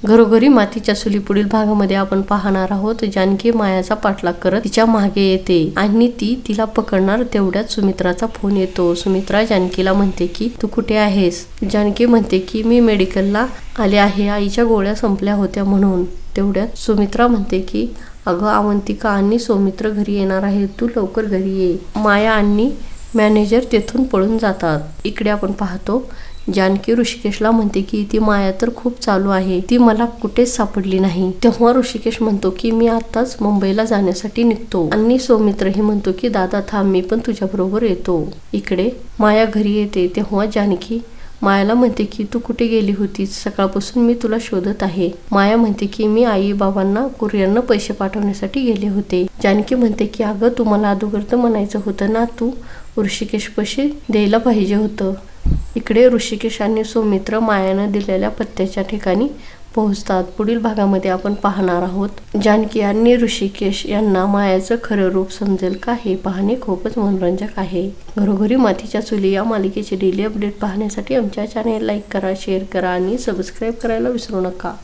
घरोघरी मातीच्या चुली पुढील भागामध्ये आपण पाहणार आहोत. जानकी मायाचा पाठलाग करत तिच्या मागे येते आणि ती तिला पकडणार तेवढ्यात सुमित्राचा फोन येतो. सुमित्रा जानकीला म्हणते की तू कुठे आहेस? जानकी म्हणते की मी मेडिकलला आले आहे, आईच्या गोळ्या संपल्या होत्या म्हणून. तेवढ्यात सुमित्रा म्हणते की अगं अवंतिका आणि सौमित्र घरी येणार आहे, तू लवकर घरी ये. माया आणि मॅनेजर तेथून पळून जातात. इकडे आपण पाहतो जानकी ऋषिकेशला म्हणते की ती माया तर खूप चालू आहे, ती मला कुठेच सापडली नाही. तेव्हा ऋषिकेश म्हणतो की मी आताच मुंबईला जाण्यासाठी निघतो आणि सौमित्रही म्हणतो की दादा थांब, मी पण तुझ्या बरोबर येतो. इकडे माया घरी येते तेव्हा जानकी मायाला म्हणते की तू कुठे गेली होतीस? सकाळपासून मी तुला शोधत आहे. माया म्हणते की मी आई बाबांना कुरिअरनं पैसे पाठवण्यासाठी गेले होते. जानकी म्हणते की अगं तू मला अगोदर तर म्हणायचं होतं ना, तू ऋषिकेश पैसे द्यायला पाहिजे होतं. इकडे ऋषिकेश आणि सौमित्र मायानं दिलेल्या पत्त्याच्या ठिकाणी पोहोचतात. पुढील भागामध्ये आपण पाहणार आहोत जानकी आणि ऋषिकेश यांना मायाचं खरं रूप समजेल का, हे पाहणे खूपच मनोरंजक आहे. घरोघरी मातीच्या चुली या मालिकेचे डेली अपडेट पाहण्यासाठी आमच्या चॅनेल लाईक करा, शेअर करा आणि सबस्क्राईब करायला विसरू नका.